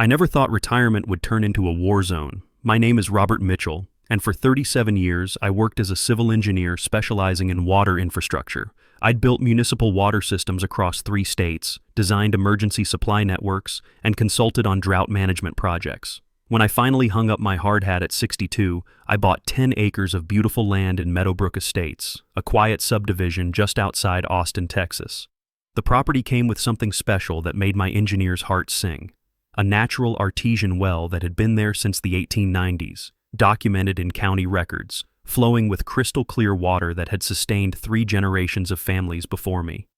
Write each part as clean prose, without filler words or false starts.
I never thought retirement would turn into a war zone. My name is Robert Mitchell, and for 37 years I worked as a civil engineer specializing in water infrastructure. I'd built municipal water systems across 3 states, designed emergency supply networks, and consulted on drought management projects. When I finally hung up my hard hat at 62, I bought 10 acres of beautiful land in Meadowbrook Estates, a quiet subdivision just outside Austin, Texas. The property came with something special that made my engineer's heart sing. A natural artesian well that had been there since the 1890s, documented in county records, flowing with crystal clear water that had sustained 3 generations of families before me.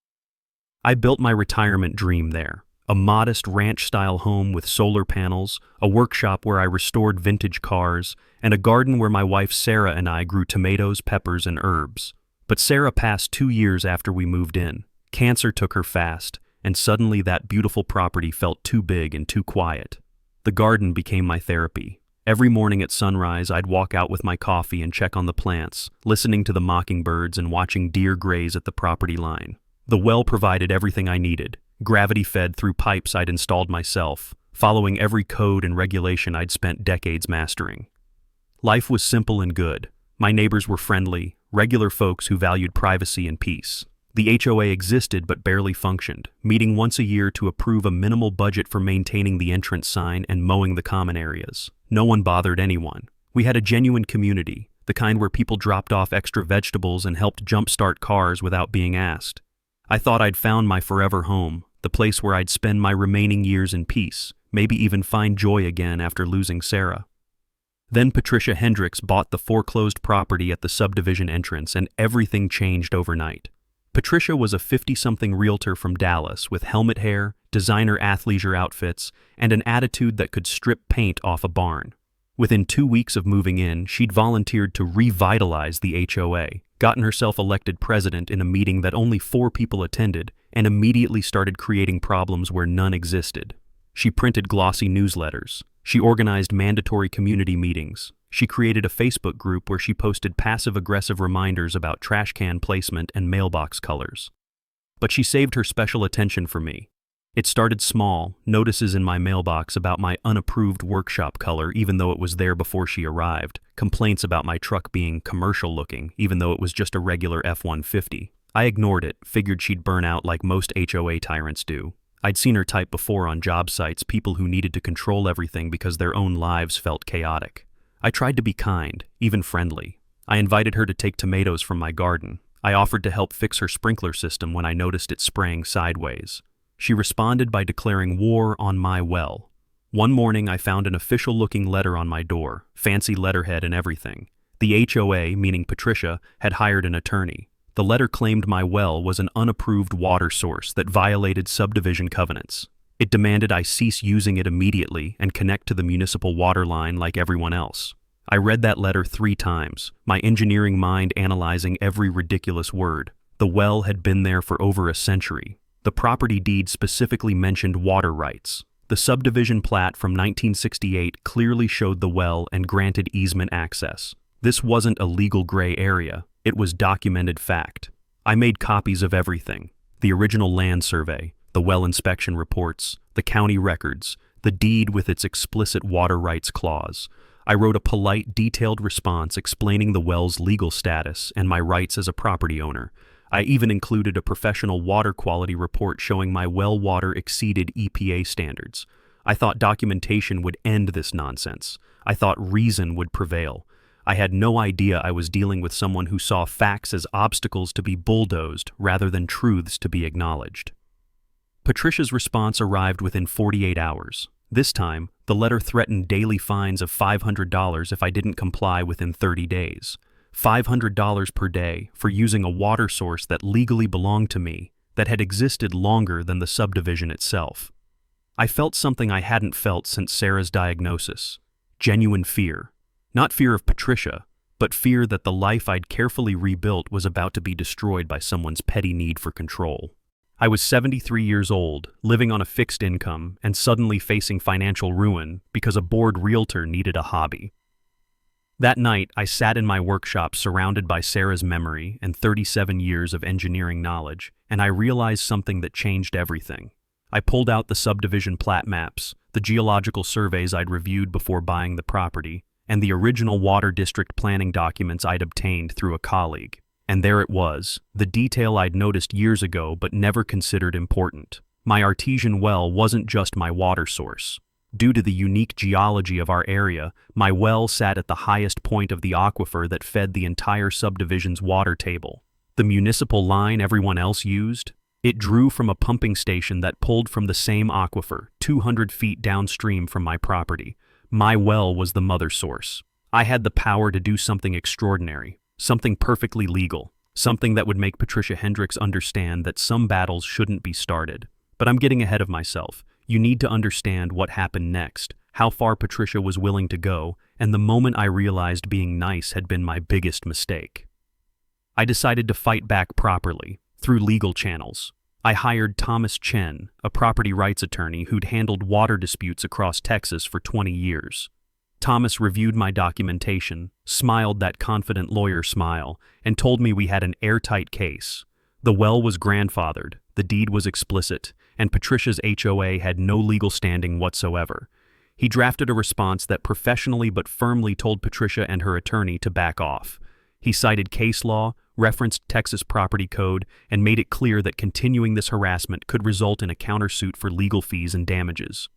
I built my retirement dream there, a modest ranch-style home with solar panels, a workshop where I restored vintage cars, and a garden where my wife Sarah and I grew tomatoes, peppers, and herbs. But Sarah passed 2 years after we moved in. Cancer took her fast, and suddenly that beautiful property felt too big and too quiet. The garden became my therapy. Every morning at sunrise, I'd walk out with my coffee and check on the plants, listening to the mockingbirds and watching deer graze at the property line. The well provided everything I needed, gravity-fed through pipes I'd installed myself, following every code and regulation I'd spent decades mastering. Life was simple and good. My neighbors were friendly, regular folks who valued privacy and peace. The HOA existed but barely functioned, meeting once a year to approve a minimal budget for maintaining the entrance sign and mowing the common areas. No one bothered anyone. We had a genuine community, the kind where people dropped off extra vegetables and helped jumpstart cars without being asked. I thought I'd found my forever home, the place where I'd spend my remaining years in peace, maybe even find joy again after losing Sarah. Then Patricia Hendricks bought the foreclosed property at the subdivision entrance, and everything changed overnight. Patricia was a 50-something realtor from Dallas with helmet hair, designer athleisure outfits, and an attitude that could strip paint off a barn. Within 2 weeks of moving in, she'd volunteered to revitalize the HOA, gotten herself elected president in a meeting that only 4 people attended, and immediately started creating problems where none existed. She printed glossy newsletters. She organized mandatory community meetings. She created a Facebook group where she posted passive-aggressive reminders about trash can placement and mailbox colors. But she saved her special attention for me. It started small, notices in my mailbox about my unapproved workshop color even though it was there before she arrived, complaints about my truck being commercial-looking even though it was just a regular F-150. I ignored it, figured she'd burn out like most HOA tyrants do. I'd seen her type before on job sites, people who needed to control everything because their own lives felt chaotic. I tried to be kind, even friendly. I invited her to take tomatoes from my garden. I offered to help fix her sprinkler system when I noticed it spraying sideways. She responded by declaring war on my well. One morning I found an official-looking letter on my door, fancy letterhead and everything. The HOA, meaning Patricia, had hired an attorney. The letter claimed my well was an unapproved water source that violated subdivision covenants. It demanded I cease using it immediately and connect to the municipal water line like everyone else. I read that letter 3 times, my engineering mind analyzing every ridiculous word. The well had been there for over a century. The property deed specifically mentioned water rights. The subdivision plat from 1968 clearly showed the well and granted easement access. This wasn't a legal gray area. It was documented fact. I made copies of everything: the original land survey, the well inspection reports, the county records, the deed with its explicit water rights clause. I wrote a polite, detailed response explaining the well's legal status and my rights as a property owner. I even included a professional water quality report showing my well water exceeded EPA standards. I thought documentation would end this nonsense. I thought reason would prevail. I had no idea I was dealing with someone who saw facts as obstacles to be bulldozed rather than truths to be acknowledged. Patricia's response arrived within 48 hours. This time, the letter threatened daily fines of $500 if I didn't comply within 30 days. $500 per day for using a water source that legally belonged to me, that had existed longer than the subdivision itself. I felt something I hadn't felt since Sarah's diagnosis: genuine fear. Not fear of Patricia, but fear that the life I'd carefully rebuilt was about to be destroyed by someone's petty need for control. I was 73 years old, living on a fixed income, and suddenly facing financial ruin because a bored realtor needed a hobby. That night, I sat in my workshop surrounded by Sarah's memory and 37 years of engineering knowledge, and I realized something that changed everything. I pulled out the subdivision plat maps, the geological surveys I'd reviewed before buying the property, and the original water district planning documents I'd obtained through a colleague. And there it was, the detail I'd noticed years ago but never considered important. My artesian well wasn't just my water source. Due to the unique geology of our area, my well sat at the highest point of the aquifer that fed the entire subdivision's water table. The municipal line everyone else used? It drew from a pumping station that pulled from the same aquifer, 200 feet downstream from my property. My well was the mother source. I had the power to do something extraordinary, something perfectly legal, something that would make Patricia Hendricks understand that some battles shouldn't be started. But I'm getting ahead of myself. You need to understand what happened next, how far Patricia was willing to go, and the moment I realized being nice had been my biggest mistake. I decided to fight back properly, through legal channels. I hired Thomas Chen, a property rights attorney who'd handled water disputes across Texas for 20 years. Thomas reviewed my documentation, smiled that confident lawyer smile, and told me we had an airtight case. The well was grandfathered, the deed was explicit, and Patricia's HOA had no legal standing whatsoever. He drafted a response that professionally but firmly told Patricia and her attorney to back off. He cited case law, referenced Texas property code, and made it clear that continuing this harassment could result in a countersuit for legal fees and damages.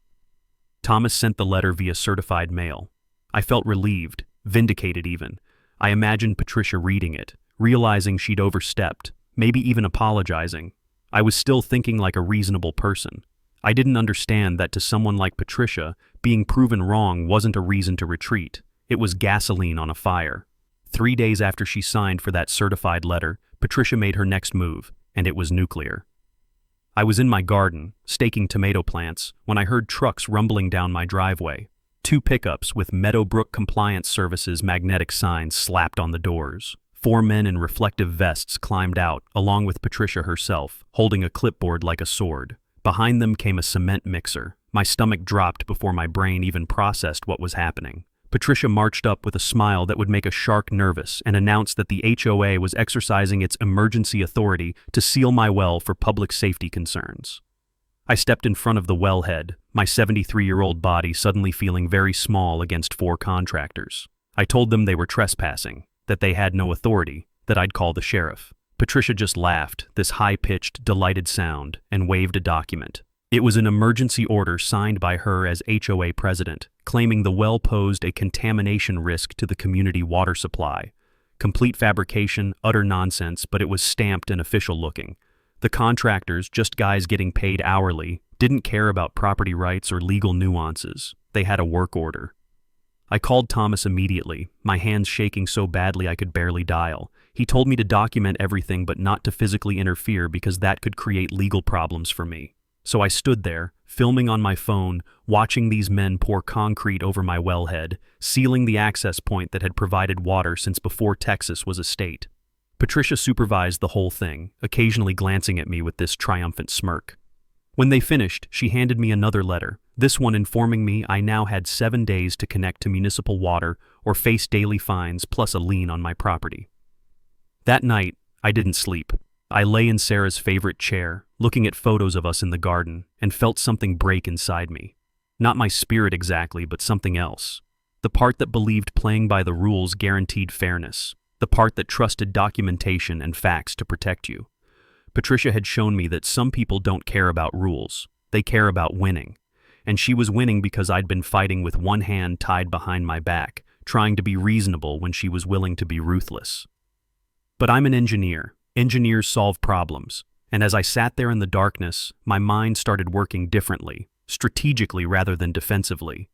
Thomas sent the letter via certified mail. I felt relieved, vindicated even. I imagined Patricia reading it, realizing she'd overstepped, maybe even apologizing. I was still thinking like a reasonable person. I didn't understand that to someone like Patricia, being proven wrong wasn't a reason to retreat. It was gasoline on a fire. 3 days after she signed for that certified letter, Patricia made her next move, and it was nuclear. I was in my garden, staking tomato plants, when I heard trucks rumbling down my driveway. 2 pickups with Meadowbrook Compliance Services magnetic signs slapped on the doors. 4 men in reflective vests climbed out, along with Patricia herself, holding a clipboard like a sword. Behind them came a cement mixer. My stomach dropped before my brain even processed what was happening. Patricia marched up with a smile that would make a shark nervous and announced that the HOA was exercising its emergency authority to seal my well for public safety concerns. I stepped in front of the wellhead, my 73-year-old body suddenly feeling very small against 4 contractors. I told them they were trespassing, that they had no authority, that I'd call the sheriff. Patricia just laughed, this high-pitched, delighted sound, and waved a document. It was an emergency order signed by her as HOA president, claiming the well posed a contamination risk to the community water supply. Complete fabrication, utter nonsense, but it was stamped and official-looking. The contractors, just guys getting paid hourly, didn't care about property rights or legal nuances. They had a work order. I called Thomas immediately, my hands shaking so badly I could barely dial. He told me to document everything but not to physically interfere because that could create legal problems for me. So I stood there, filming on my phone, watching these men pour concrete over my wellhead, sealing the access point that had provided water since before Texas was a state. Patricia supervised the whole thing, occasionally glancing at me with this triumphant smirk. When they finished, she handed me another letter, this one informing me I now had 7 days to connect to municipal water or face daily fines plus a lien on my property. That night, I didn't sleep. I lay in Sarah's favorite chair, looking at photos of us in the garden, and felt something break inside me. Not my spirit exactly, but something else. The part that believed playing by the rules guaranteed fairness. The part that trusted documentation and facts to protect you. Patricia had shown me that some people don't care about rules. They care about winning. And she was winning because I'd been fighting with one hand tied behind my back, trying to be reasonable when she was willing to be ruthless. But I'm an engineer. Engineers solve problems. And as I sat there in the darkness, my mind started working differently, strategically rather than defensively.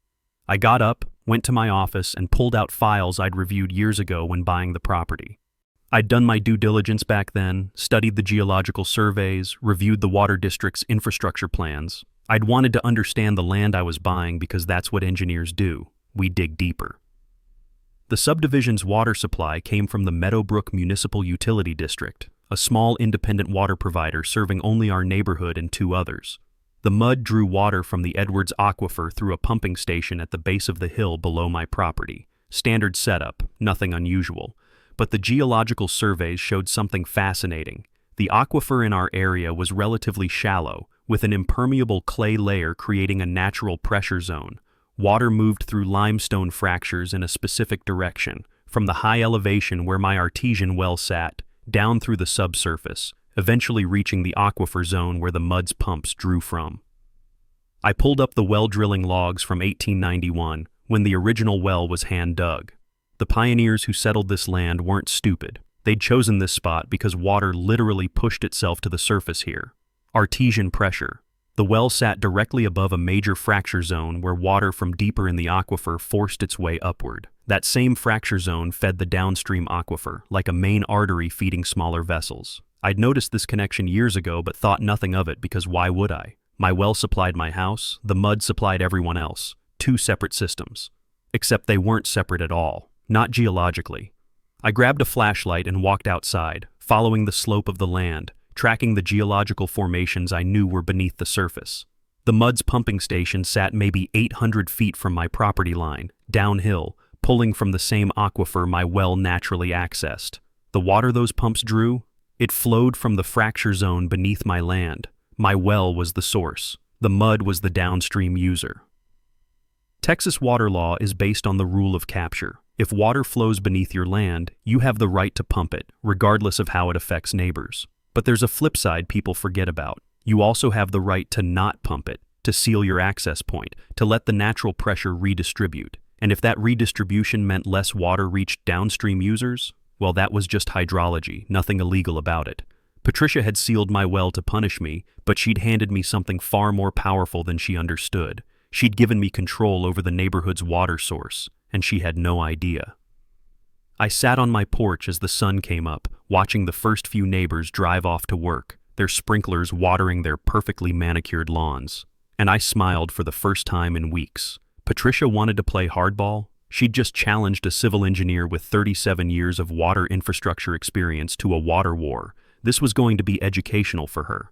I got up, went to my office, and pulled out files I'd reviewed years ago when buying the property. I'd done my due diligence back then, studied the geological surveys, reviewed the water district's infrastructure plans. I'd wanted to understand the land I was buying because that's what engineers do. We dig deeper. The subdivision's water supply came from the Meadowbrook Municipal Utility District, a small independent water provider serving only our neighborhood and 2 others. The mud drew water from the Edwards Aquifer through a pumping station at the base of the hill below my property. Standard setup, nothing unusual. But the geological surveys showed something fascinating. The aquifer in our area was relatively shallow, with an impermeable clay layer creating a natural pressure zone. Water moved through limestone fractures in a specific direction, from the high elevation where my artesian well sat, down through the subsurface, eventually reaching the aquifer zone where the mud's pumps drew from. I pulled up the well drilling logs from 1891, when the original well was hand-dug. The pioneers who settled this land weren't stupid. They'd chosen this spot because water literally pushed itself to the surface here. Artesian pressure. The well sat directly above a major fracture zone where water from deeper in the aquifer forced its way upward. That same fracture zone fed the downstream aquifer, like a main artery feeding smaller vessels. I'd noticed this connection years ago but thought nothing of it because why would I? My well supplied my house, the mud supplied everyone else. Two separate systems. Except they weren't separate at all, not geologically. I grabbed a flashlight and walked outside, following the slope of the land, tracking the geological formations I knew were beneath the surface. The mud's pumping station sat maybe 800 feet from my property line, downhill, pulling from the same aquifer my well naturally accessed. The water those pumps drew? It flowed from the fracture zone beneath my land. My well was the source. The mud was the downstream user. Texas water law is based on the rule of capture. If water flows beneath your land, you have the right to pump it, regardless of how it affects neighbors. But there's a flip side people forget about. You also have the right to not pump it, to seal your access point, to let the natural pressure redistribute. And if that redistribution meant less water reached downstream users, well, that was just hydrology, nothing illegal about it. Patricia had sealed my well to punish me, but she'd handed me something far more powerful than she understood. She'd given me control over the neighborhood's water source, and she had no idea. I sat on my porch as the sun came up, watching the first few neighbors drive off to work, their sprinklers watering their perfectly manicured lawns. And I smiled for the first time in weeks. Patricia wanted to play hardball. She'd just challenged a civil engineer with 37 years of water infrastructure experience to a water war. This was going to be educational for her.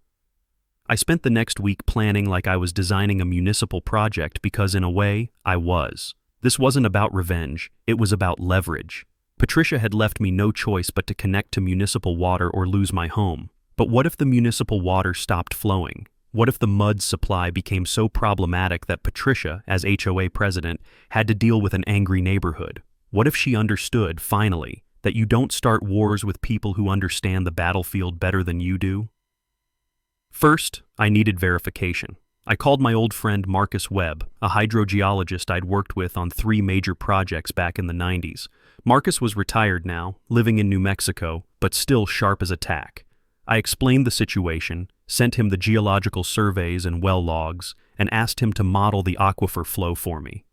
I spent the next week planning like I was designing a municipal project because in a way, I was. This wasn't about revenge, it was about leverage. Patricia had left me no choice but to connect to municipal water or lose my home. But what if the municipal water stopped flowing? What if the mud supply became so problematic that Patricia, as HOA president, had to deal with an angry neighborhood? What if she understood, finally, that you don't start wars with people who understand the battlefield better than you do? First, I needed verification. I called my old friend Marcus Webb, a hydrogeologist I'd worked with on 3 major projects back in the 90s. Marcus was retired now, living in New Mexico, but still sharp as a tack. I explained the situation, sent him the geological surveys and well logs, and asked him to model the aquifer flow for me.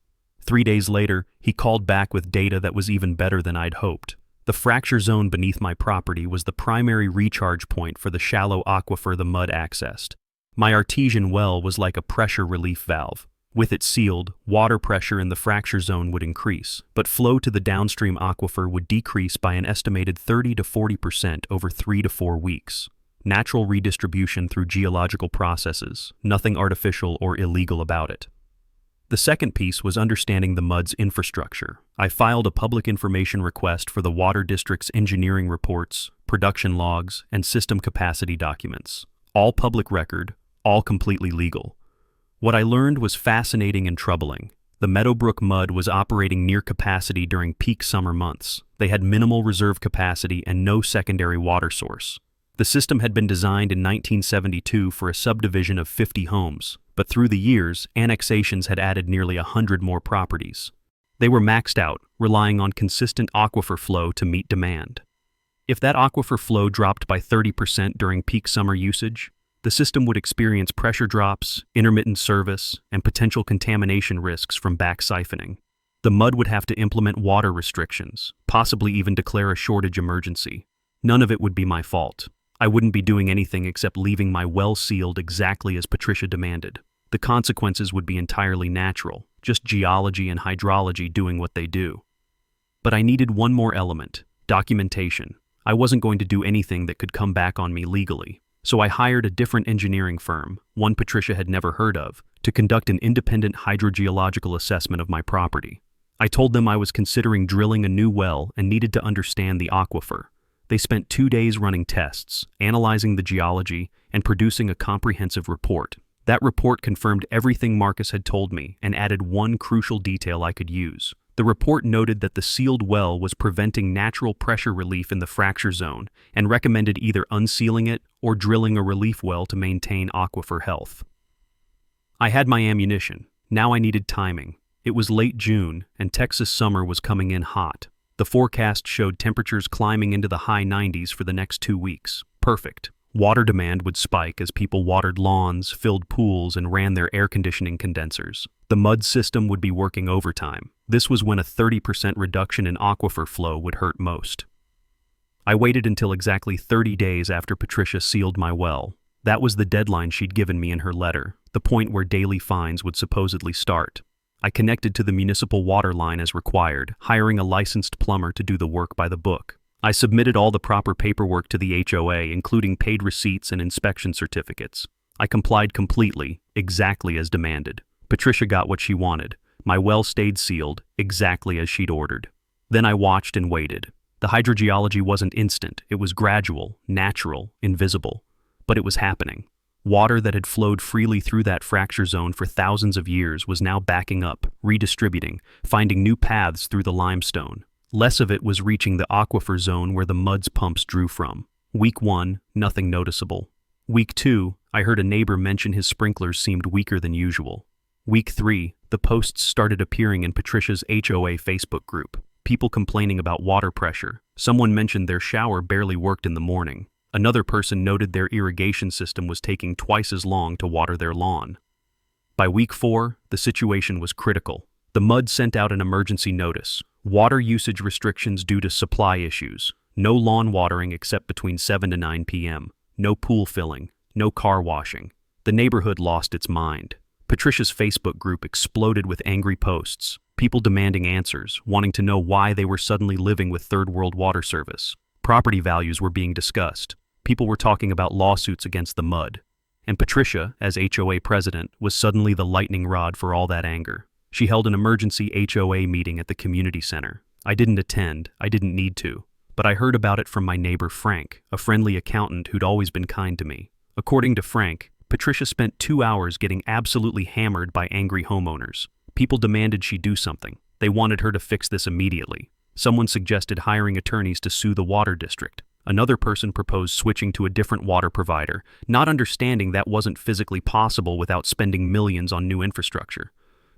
3 days later, he called back with data that was even better than I'd hoped. The fracture zone beneath my property was the primary recharge point for the shallow aquifer the mud accessed. My artesian well was like a pressure relief valve. With it sealed, water pressure in the fracture zone would increase, but flow to the downstream aquifer would decrease by an estimated 30 to 40% over 3 to 4 weeks. Natural redistribution through geological processes, nothing artificial or illegal about it. The second piece was understanding the mud's infrastructure. I filed a public information request for the Water District's engineering reports, production logs, and system capacity documents. All public record, all completely legal. What I learned was fascinating and troubling. The Meadowbrook mud was operating near capacity during peak summer months. They had minimal reserve capacity and no secondary water source. The system had been designed in 1972 for a subdivision of 50 homes, but through the years, annexations had added nearly 100 more properties. They were maxed out, relying on consistent aquifer flow to meet demand. If that aquifer flow dropped by 30% during peak summer usage, the system would experience pressure drops, intermittent service, and potential contamination risks from back siphoning. The mud would have to implement water restrictions, possibly even declare a shortage emergency. None of it would be my fault. I wouldn't be doing anything except leaving my well sealed exactly as Patricia demanded. The consequences would be entirely natural, just geology and hydrology doing what they do. But I needed one more element, documentation. I wasn't going to do anything that could come back on me legally, so I hired a different engineering firm, one Patricia had never heard of, to conduct an independent hydrogeological assessment of my property. I told them I was considering drilling a new well and needed to understand the aquifer. They spent 2 days running tests, analyzing the geology, and producing a comprehensive report. That report confirmed everything Marcus had told me and added one crucial detail I could use. The report noted that the sealed well was preventing natural pressure relief in the fracture zone and recommended either unsealing it or drilling a relief well to maintain aquifer health. I had my ammunition. Now I needed timing. It was late June, and Texas summer was coming in hot. The forecast showed temperatures climbing into the high 90s for the next 2 weeks. Perfect. Water demand would spike as people watered lawns, filled pools, and ran their air conditioning condensers. The mud system would be working overtime. This was when a 30% reduction in aquifer flow would hurt most. I waited until exactly 30 days after Patricia sealed my well. That was the deadline she'd given me in her letter, the point where daily fines would supposedly start. I connected to the municipal water line as required, hiring a licensed plumber to do the work by the book. I submitted all the proper paperwork to the HOA, including paid receipts and inspection certificates. I complied completely, exactly as demanded. Patricia got what she wanted. My well stayed sealed, exactly as she'd ordered. Then I watched and waited. The hydrogeology wasn't instant. It was gradual, natural, invisible. But it was happening. Water that had flowed freely through that fracture zone for thousands of years was now backing up, redistributing, finding new paths through the limestone. Less of it was reaching the aquifer zone where the mud's pumps drew from. Week 1, nothing noticeable. Week 2, I heard a neighbor mention his sprinklers seemed weaker than usual. Week 3, the posts started appearing in Patricia's HOA Facebook group. People complaining about water pressure. Someone mentioned their shower barely worked in the morning. Another person noted their irrigation system was taking twice as long to water their lawn. By week 4, the situation was critical. The mud sent out an emergency notice. Water usage restrictions due to supply issues. No lawn watering except between 7 to 9 p.m. No pool filling. No car washing. The neighborhood lost its mind. Patricia's Facebook group exploded with angry posts. People demanding answers, wanting to know why they were suddenly living with third world water service. Property values were being discussed. People were talking about lawsuits against the mud. And Patricia, as HOA president, was suddenly the lightning rod for all that anger. She held an emergency HOA meeting at the community center. I didn't attend, I didn't need to, but I heard about it from my neighbor Frank, a friendly accountant who'd always been kind to me. According to Frank, Patricia spent 2 hours getting absolutely hammered by angry homeowners. People demanded she do something. They wanted her to fix this immediately. Someone suggested hiring attorneys to sue the water district. Another person proposed switching to a different water provider, not understanding that wasn't physically possible without spending millions on new infrastructure.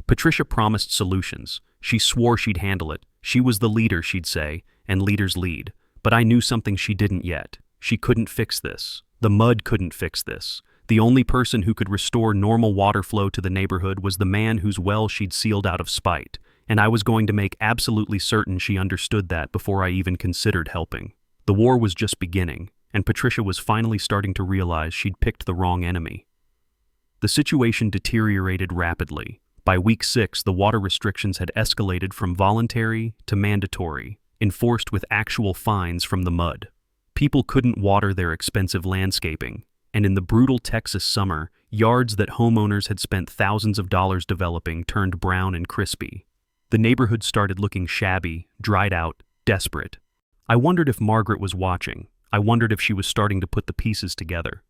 Patricia promised solutions. She swore she'd handle it. She was the leader, she'd say, and leaders lead. But I knew something she didn't yet. She couldn't fix this. The mud couldn't fix this. The only person who could restore normal water flow to the neighborhood was the man whose well she'd sealed out of spite, and I was going to make absolutely certain she understood that before I even considered helping. The war was just beginning, and Patricia was finally starting to realize she'd picked the wrong enemy. The situation deteriorated rapidly. By week 6, the water restrictions had escalated from voluntary to mandatory, enforced with actual fines from the mud. People couldn't water their expensive landscaping, and in the brutal Texas summer, yards that homeowners had spent thousands of dollars developing turned brown and crispy. The neighborhood started looking shabby, dried out, desperate. I wondered if Margaret was watching. I wondered if she was starting to put the pieces together.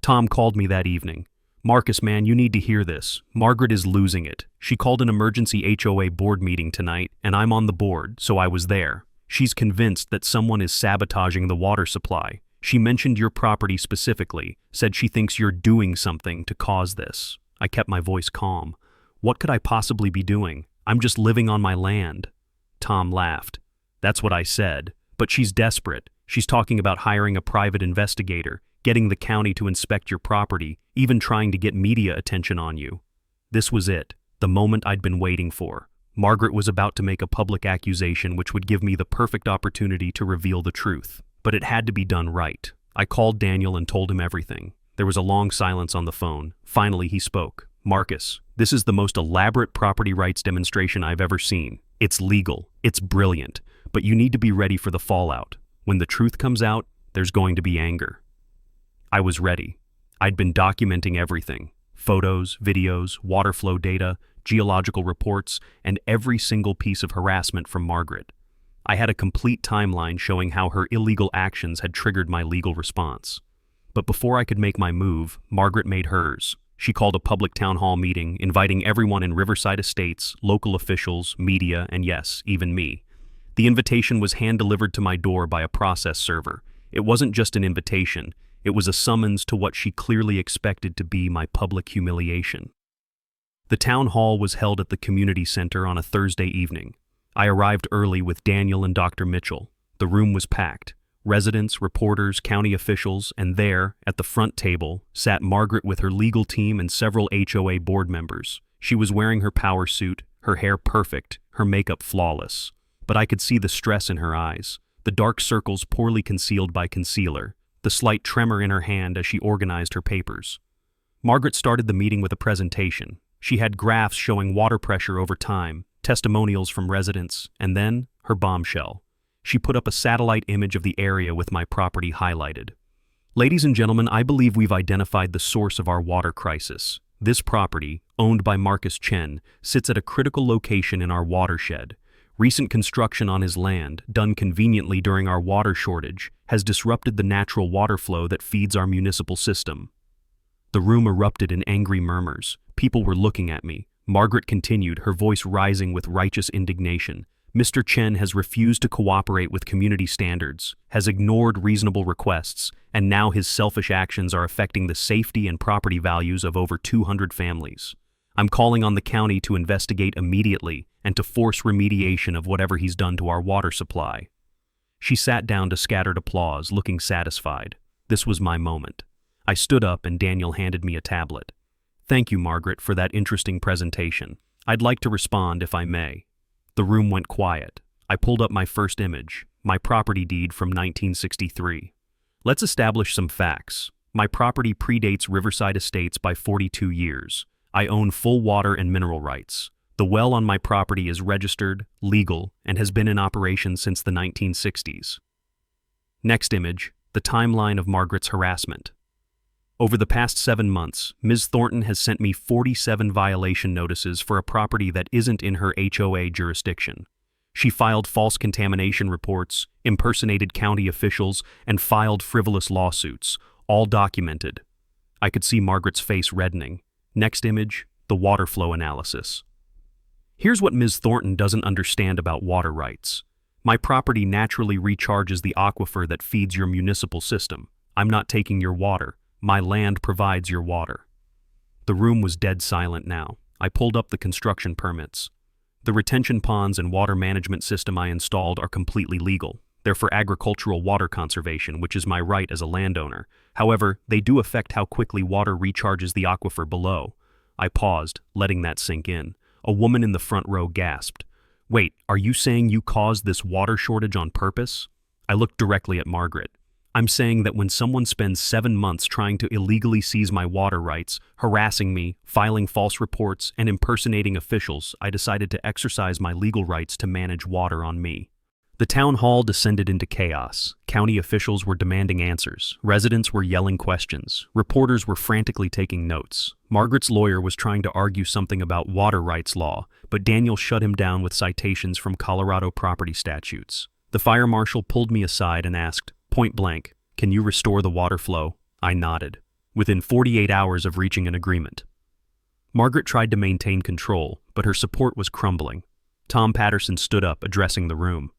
Tom called me that evening. "Marcus, man, you need to hear this. Margaret is losing it. She called an emergency HOA board meeting tonight, and I'm on the board, so I was there. She's convinced that someone is sabotaging the water supply. She mentioned your property specifically, said she thinks you're doing something to cause this." I kept my voice calm. "What could I possibly be doing? I'm just living on my land." Tom laughed. "That's what I said. But she's desperate. She's talking about hiring a private investigator, getting the county to inspect your property, even trying to get media attention on you." This was it, the moment I'd been waiting for. Margaret was about to make a public accusation which would give me the perfect opportunity to reveal the truth. But it had to be done right. I called Daniel and told him everything. There was a long silence on the phone. Finally, he spoke. "Marcus, this is the most elaborate property rights demonstration I've ever seen. It's legal. It's brilliant. But you need to be ready for the fallout. When the truth comes out, there's going to be anger." I was ready. I'd been documenting everything. Photos, videos, water flow data, geological reports, and every single piece of harassment from Margaret. I had a complete timeline showing how her illegal actions had triggered my legal response. But before I could make my move, Margaret made hers. She called a public town hall meeting, inviting everyone in Riverside Estates, local officials, media, and yes, even me. The invitation was hand-delivered to my door by a process server. It wasn't just an invitation, it was a summons to what she clearly expected to be my public humiliation. The town hall was held at the community center on a Thursday evening. I arrived early with Daniel and Dr. Mitchell. The room was packed. Residents, reporters, county officials, and there, at the front table, sat Margaret with her legal team and several HOA board members. She was wearing her power suit, her hair perfect, her makeup flawless. But I could see the stress in her eyes, the dark circles poorly concealed by concealer, the slight tremor in her hand as she organized her papers. Margaret started the meeting with a presentation. She had graphs showing water pressure over time, testimonials from residents, and then her bombshell. She put up a satellite image of the area with my property highlighted. Ladies and gentlemen, I believe we've identified the source of our water crisis. This property, owned by Marcus Chen, sits at a critical location in our watershed. Recent construction on his land, done conveniently during our water shortage, has disrupted the natural water flow that feeds our municipal system. The room erupted in angry murmurs. People were looking at me. Margaret continued, her voice rising with righteous indignation. Mr. Chen has refused to cooperate with community standards, has ignored reasonable requests, and now his selfish actions are affecting the safety and property values of over 200 families. I'm calling on the county to investigate immediately and to force remediation of whatever he's done to our water supply. She sat down to scattered applause, looking satisfied. This was my moment. I stood up and Daniel handed me a tablet. Thank you, Margaret, for that interesting presentation. I'd like to respond if I may. The room went quiet. I pulled up my first image, my property deed from 1963. Let's establish some facts. My property predates Riverside Estates by 42 years. I own full water and mineral rights. The well on my property is registered, legal, and has been in operation since the 1960s. Next image, the timeline of Margaret's harassment. Over the past 7 months, Ms. Thornton has sent me 47 violation notices for a property that isn't in her HOA jurisdiction. She filed false contamination reports, impersonated county officials, and filed frivolous lawsuits, all documented. I could see Margaret's face reddening. Next image, the water flow analysis. Here's what Ms. Thornton doesn't understand about water rights. My property naturally recharges the aquifer that feeds your municipal system. I'm not taking your water. My land provides your water. The room was dead silent now. I pulled up the construction permits. The retention ponds and water management system I installed are completely legal. They're for agricultural water conservation, which is my right as a landowner. However, they do affect how quickly water recharges the aquifer below. I paused, letting that sink in. A woman in the front row gasped. Wait, are you saying you caused this water shortage on purpose? I looked directly at Margaret. I'm saying that when someone spends 7 months trying to illegally seize my water rights, harassing me, filing false reports, and impersonating officials, I decided to exercise my legal rights to manage water on me. The town hall descended into chaos. County officials were demanding answers. Residents were yelling questions. Reporters were frantically taking notes. Margaret's lawyer was trying to argue something about water rights law, but Daniel shut him down with citations from Colorado property statutes. The fire marshal pulled me aside and asked, point blank, can you restore the water flow? I nodded, within 48 hours of reaching an agreement. Margaret tried to maintain control, but her support was crumbling. Tom Patterson stood up, addressing the room.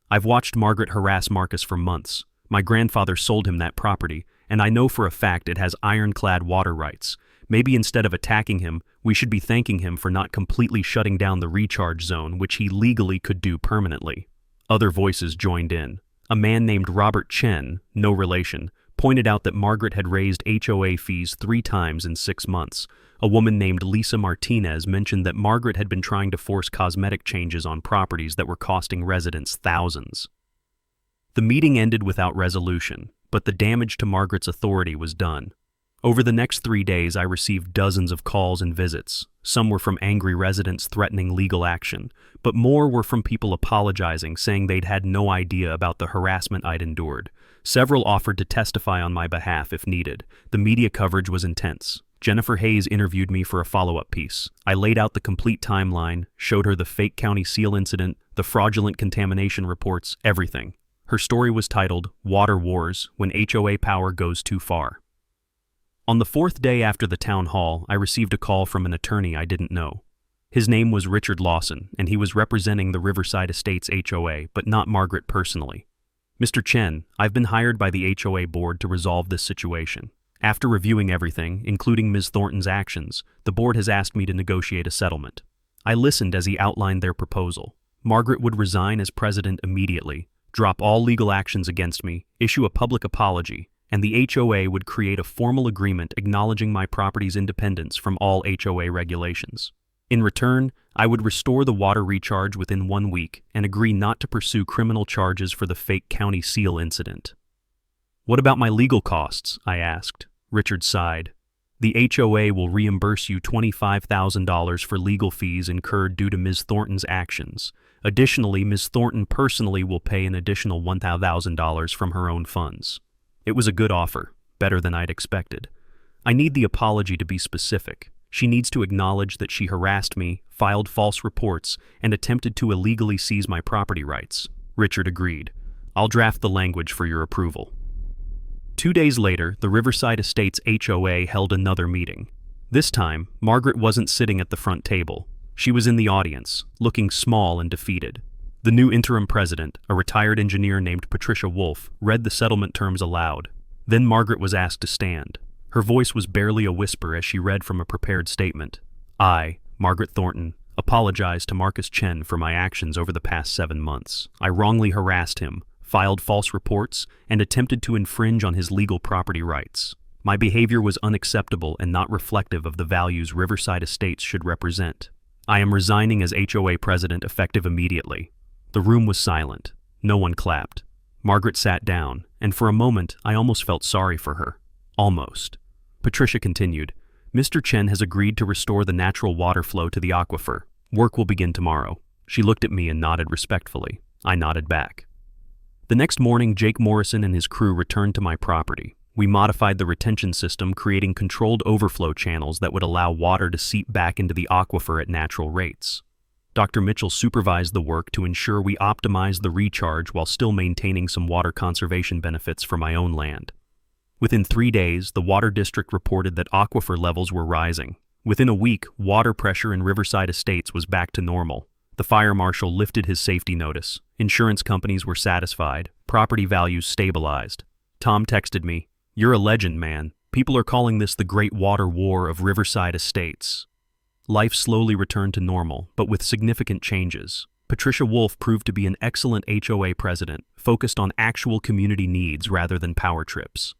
I've watched Margaret harass Marcus for months. My grandfather sold him that property, and I know for a fact it has ironclad water rights. Maybe instead of attacking him, we should be thanking him for not completely shutting down the recharge zone, which he legally could do permanently. Other voices joined in. A man named Robert Chen, no relation, pointed out that Margaret had raised HOA fees 3 times in 6 months. A woman named Lisa Martinez mentioned that Margaret had been trying to force cosmetic changes on properties that were costing residents thousands. The meeting ended without resolution, but the damage to Margaret's authority was done. Over the next 3 days, I received dozens of calls and visits. Some were from angry residents threatening legal action, but more were from people apologizing, saying they'd had no idea about the harassment I'd endured. Several offered to testify on my behalf if needed. The media coverage was intense. Jennifer Hayes interviewed me for a follow-up piece. I laid out the complete timeline, showed her the fake county seal incident, the fraudulent contamination reports, everything. Her story was titled, Water Wars, When HOA Power Goes Too Far. On the fourth day after the town hall, I received a call from an attorney I didn't know. His name was Richard Lawson, and he was representing the Riverside Estates HOA, but not Margaret personally. Mr. Chen, I've been hired by the HOA board to resolve this situation. After reviewing everything, including Ms. Thornton's actions, the board has asked me to negotiate a settlement. I listened as he outlined their proposal. Margaret would resign as president immediately, drop all legal actions against me, issue a public apology, and the HOA would create a formal agreement acknowledging my property's independence from all HOA regulations. In return, I would restore the water recharge within 1 week and agree not to pursue criminal charges for the fake county seal incident. What about my legal costs? I asked. Richard sighed. The HOA will reimburse you $25,000 for legal fees incurred due to Ms. Thornton's actions. Additionally, Ms. Thornton personally will pay an additional $1,000 from her own funds. It was a good offer, better than I'd expected. I need the apology to be specific. She needs to acknowledge that she harassed me, filed false reports, and attempted to illegally seize my property rights. Richard agreed. I'll draft the language for your approval. 2 days later, the Riverside Estates HOA held another meeting. This time, Margaret wasn't sitting at the front table. She was in the audience, looking small and defeated. The new interim president, a retired engineer named Patricia Wolf, read the settlement terms aloud. Then Margaret was asked to stand. Her voice was barely a whisper as she read from a prepared statement. I, Margaret Thornton, apologize to Marcus Chen for my actions over the past 7 months. I wrongly harassed him, filed false reports, and attempted to infringe on his legal property rights. My behavior was unacceptable and not reflective of the values Riverside Estates should represent. I am resigning as HOA president effective immediately. The room was silent. No one clapped. Margaret sat down, and for a moment I almost felt sorry for her. Almost. Patricia continued, Mr. Chen has agreed to restore the natural water flow to the aquifer. Work will begin tomorrow. She looked at me and nodded respectfully. I nodded back. The next morning, Jake Morrison and his crew returned to my property. We modified the retention system, creating controlled overflow channels that would allow water to seep back into the aquifer at natural rates. Dr. Mitchell supervised the work to ensure we optimized the recharge while still maintaining some water conservation benefits for my own land. Within 3 days, the water district reported that aquifer levels were rising. Within a week, water pressure in Riverside Estates was back to normal. The fire marshal lifted his safety notice. Insurance companies were satisfied. Property values stabilized. Tom texted me, "You're a legend, man. People are calling this the Great Water War of Riverside Estates." Life slowly returned to normal, but with significant changes. Patricia Wolf proved to be an excellent HOA president, focused on actual community needs rather than power trips.